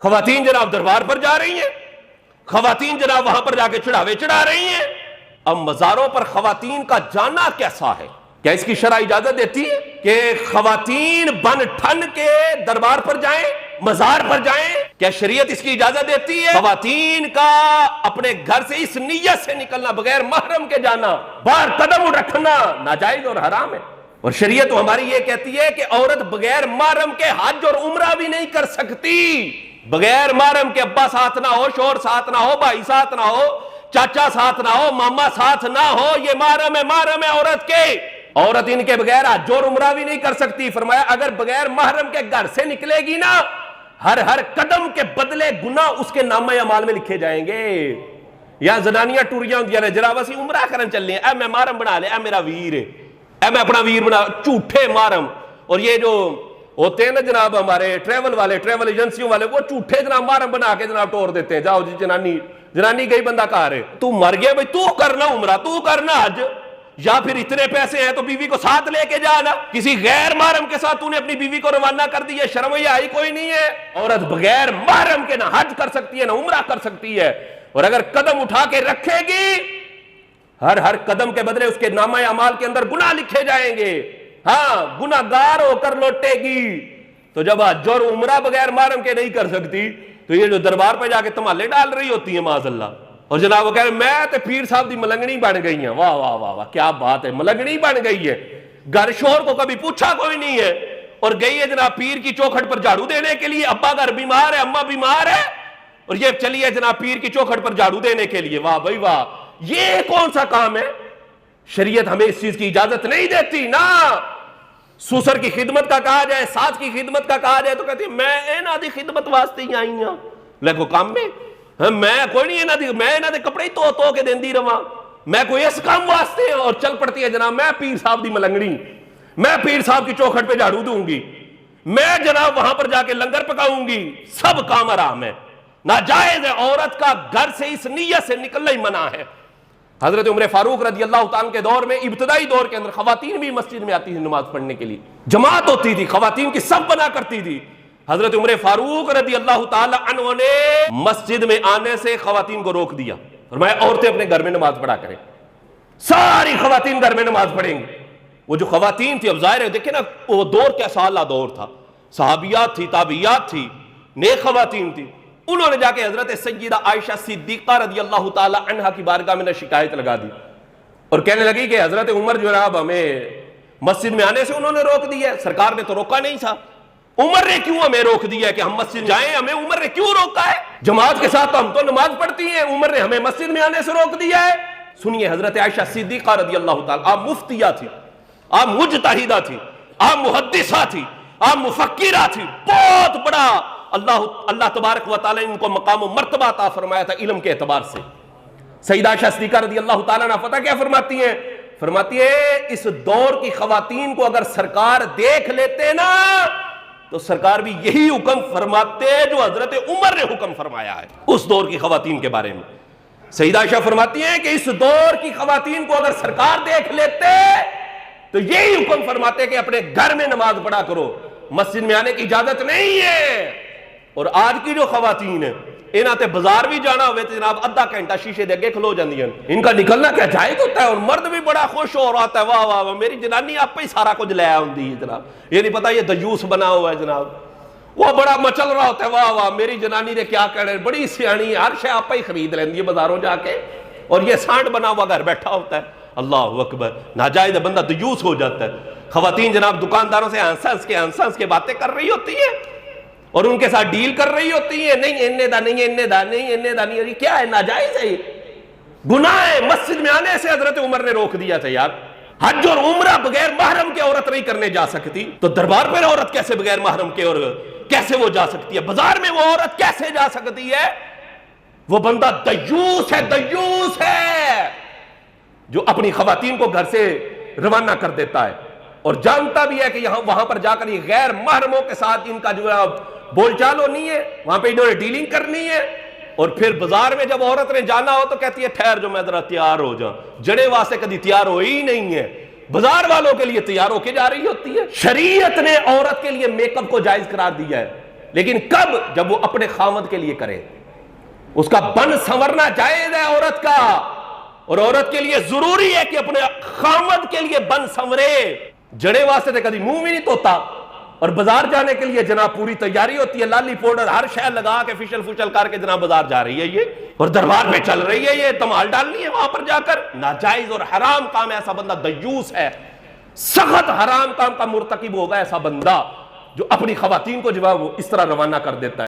خواتین جناب دربار پر جا رہی ہیں، خواتین جناب وہاں پر جا کے چڑھاوے چڑھا رہی ہیں۔ اب مزاروں پر خواتین کا جانا کیسا ہے؟ کیا اس کی شرع اجازت دیتی ہے کہ خواتین بن ٹھن کے دربار پر جائیں، مزار پر جائیں؟ کیا شریعت اس کی اجازت دیتی ہے؟ خواتین کا اپنے گھر سے اس نیت سے نکلنا، بغیر محرم کے جانا، باہر قدم رکھنا ناجائز اور حرام ہے۔ اور شریعت تو ہماری یہ کہتی ہے کہ عورت بغیر محرم کے حج اور عمرہ بھی نہیں کر سکتی۔ بغیر محرم کے ابا ساتھ نہ ہو، شوہر ساتھ نہ ہو، بھائی ساتھ نہ ہو، چاچا ساتھ نہ ہو، ماما ساتھ نہ ہو، یہ محرم ہے عورت کے۔ عورت ان کے بغیر حج اور عمرہ بھی نہیں کر سکتی۔ فرمایا اگر بغیر محرم کے گھر سے نکلے گی نا، ہر قدم کے بدلے گناہ اس کے نامہ اعمال میں لکھے جائیں گے۔ یا زنانیاں ٹوریاں ہوندیاں نے، جناب اسی عمرہ کرن چل لیں، اے میں محرم بنا لے، اے میرا ویر ہے، اے میں اپنا ویر بنا، جھوٹے محرم۔ اور یہ جو ہوتے ہیں نا جناب ہمارے ٹریول والے، ٹریول ایجنسیوں والے، وہ جھوٹے جناب محرم بنا کے جناب ٹور دیتے ہیں، جاؤ جی جنانی گئی بندہ کہا رہے تو مر گیا بھائی، تو کرنا عمرہ، تو کرنا حج، یا پھر اتنے پیسے ہیں تو بیوی کو ساتھ لے کے جانا۔ کسی غیر محرم کے ساتھ تو نے اپنی بیوی کو روانہ کر دیا، شرم و حیا کوئی نہیں ہے۔ عورت بغیر محرم کے نہ حج کر سکتی ہے نہ عمرہ کر سکتی ہے، اور اگر قدم اٹھا کے رکھے گی، ہر قدم کے بدلے اس کے نامہ اعمال کے اندر گناہ لکھے جائیں گے۔ ہاں گناہ گار ہو کر لوٹے گی۔ تو جب حج اور عمرہ بغیر محرم کے نہیں کر سکتی، تو یہ جو دربار پہ جا کے تمالے ڈال رہی ہوتی ہیں معاذ اللہ، اور جناب وہ کہہ رہے میں تے پیر صاحب دی ملنگنی بن گئی ہیں، واہ واہ واہ واہ کیا بات ہے، ملنگنی بن گئی ہے، گھر شوہر کو کبھی پوچھا کوئی نہیں ہے، اور گئی ہے جناب پیر کی چوکھٹ پر جھاڑو دینے کے لیے، ابا گھر بیمار ہے، اماں بیمار ہے، اور یہ چلی ہے جناب پیر کی چوکھٹ پر جھاڑو دینے کے لیے۔ واہ بھائی واہ، یہ کون سا کام ہے؟ شریعت ہمیں اس چیز کی اجازت نہیں دیتی نا۔ سسر کی خدمت کا کہا جائے، ساس کی خدمت کا کہا جائے تو کہتی میں اینا دی خدمت واسطے ہی آئی ہوں، لیکو کام میں میں کوئی نہیں اینا دی، میں اینا دے کپڑے ہی تو کے دیندی رہاں، میں کوئی اس کام واسطے، اور چل پڑتی ہے جناب میں پیر صاحب دی ملنگڑی، میں پیر صاحب کی چوکھٹ پہ جھاڑو دوں گی، میں جناب وہاں پر جا کے لنگر پکاؤں گی۔ سب کام حرام ہے، ناجائز ہے۔ عورت کا گھر سے اس نیت سے نکلنا ہی منع ہے۔ حضرت عمر فاروق رضی اللہ تعالیٰ کے دور میں، ابتدائی دور کے اندر، خواتین بھی مسجد میں آتی تھی نماز پڑھنے کے لیے، جماعت ہوتی تھی، خواتین کی صف بنا کرتی تھی۔ حضرت عمر فاروق رضی اللہ تعالیٰ عنہ نے مسجد میں آنے سے خواتین کو روک دیا، فرمایا عورتیں اپنے گھر میں نماز پڑھا کریں، ساری خواتین گھر میں نماز پڑھیں گی۔ وہ جو خواتین تھی، اب ظاہر ہے دیکھیں نا وہ دور کیسا اعلیٰ دور تھا، صحابیات تھی، تابعیات تھی، نیک خواتین تھی۔ انہوں نے جا کے حضرت سیدہ عائشہ صدیقہ رضی اللہ تعالی عنہا کی بارگاہ میں شکایت لگا دی، اور کہنے لگی کہ حضرت عمر جناب ہمیں مسجد میں آنے سے انہوں نے روک دیا ہے، سرکار نے تو روکا نہیں تھا، عمر نے کیوں ہمیں روک دیا ہے کہ ہم مسجد جائیں، ہمیں عمر نے کیوں روکا ہے؟ جماعت کے ساتھ تو ہم تو نماز پڑھتی ہیں، عمر نے ہمیں مسجد میں آنے سے روک دیا ہے۔ سنیے حضرت عائشہ صدیقہ رضی اللہ تعالی، آپ مفتیہ تھی، آپ مجتہدہ تھی، آپ محدثہ تھی، آپ مفکرہ تھی، بہت بڑا اللہ تبارک و تعالی نے ان کو مقام و مرتبہ عطا فرمایا تھا علم کے اعتبار سے۔ سیدہ عائشہ صدیقہ رضی اللہ تعالیٰ نے پتہ کیا فرماتی ہیں؟ فرماتی ہے اس دور کی خواتین کو اگر سرکار دیکھ لیتے نا تو سرکار بھی یہی حکم فرماتے جو حضرت عمر نے حکم فرمایا ہے اس دور کی خواتین کے بارے میں۔ سیدہ عائشہ فرماتی ہیں کہ اس دور کی خواتین کو اگر سرکار دیکھ لیتے تو یہی حکم فرماتے کہ اپنے گھر میں نماز پڑھا کرو، مسجد میں آنے کی اجازت نہیں ہے۔ اور آج کی جو خواتین ہیں انہاں تے بازار بھی جانا ہوئے تو جناب آدھا گھنٹہ شیشے دے اگے کھلو جاندی ہیں، ان کا نکلنا کیا جائز ہوتا ہے، اور مرد بھی بڑا خوش ہو رہا ہے، واہ واہ واہ میری جنانی آپ پہ ہی سارا کچھ لے آندی ہے جناب، یہ نہیں پتا یہ دیوس بنا ہوا ہے جناب، وہ بڑا مچل رہا ہوتا ہے، واہ واہ میری جنانی نے کیا کہنا ہے، بڑی سیانی ہے، ہر شے آپ پہ ہی خرید لیندی ہے بازاروں جا کے، اور یہ سانڈ بنا ہوا گھر بیٹھا ہوتا ہے۔ اللہ اکبر، ناجائز بندہ دیوس ہو جاتا ہے۔ خواتین جناب دکانداروں سے ہنس کے باتیں کر رہی ہوتی ہیں اور ان کے ساتھ ڈیل کر رہی ہوتی ہیں، نہیں اننے دا نہیں اننے دا نہیں اننے دا نہیں، یہ کیا ہے؟ ناجائز ہے، گناہ ہے۔ مسجد میں آنے سے حضرت عمر نے روک دیا تھا یار۔ حج اور عمرہ بغیر محرم کے عورت نہیں کرنے جا سکتی، تو دربار پر عورت کیسے بغیر محرم کے اور کیسے وہ جا سکتی ہے؟ بازار میں وہ عورت کیسے جا سکتی ہے؟ وہ بندہ دیوس ہے جو اپنی خواتین کو گھر سے روانہ کر دیتا ہے اور جانتا بھی ہے کہ یہاں وہاں پر جا کر یہ غیر محرموں کے ساتھ ان کا جو ہے بول چال ہونی ہے، وہاں پہ انہوں نے ڈیلنگ کرنی ہے، اور پھر بازار میں جب عورت نے جانا ہو تو کہتی ہے ٹھہر جو میں ذرا تیار ہو جاؤں، جڑے واسطے کبھی تیار ہوئی نہیں ہے، بازار والوں کے لیے تیار ہو کے جا رہی ہوتی ہے۔ شریعت نے عورت کے لیے میک اپ کو جائز قرار دیا ہے، لیکن کب؟ جب وہ اپنے خاوند کے لیے کرے. اس کا بن سنورنا جائز ہے عورت کا، اور عورت کے لیے ضروری ہے کہ اپنے خاوند کے لیے بن سنورے. جڑے واسطے تے کبھی منہ بھی نہیں دھوتا، اور بازار جانے کے لیے جناب پوری تیاری ہوتی ہے، لالی پاؤڈر ہر شے لگا کے فشل فشل کر کے جناب بازار جا رہی ہے یہ، اور دربار پہ چل رہی ہے یہ، تمال ڈالنی ہے وہاں پر جا کر. ناجائز اور حرام کام ہے. ایسا بندہ دیوس ہے، سخت حرام کام کا مرتکب ہوگا ایسا بندہ جو اپنی خواتین کو جو ہے وہ اس طرح روانہ کر دیتا ہے.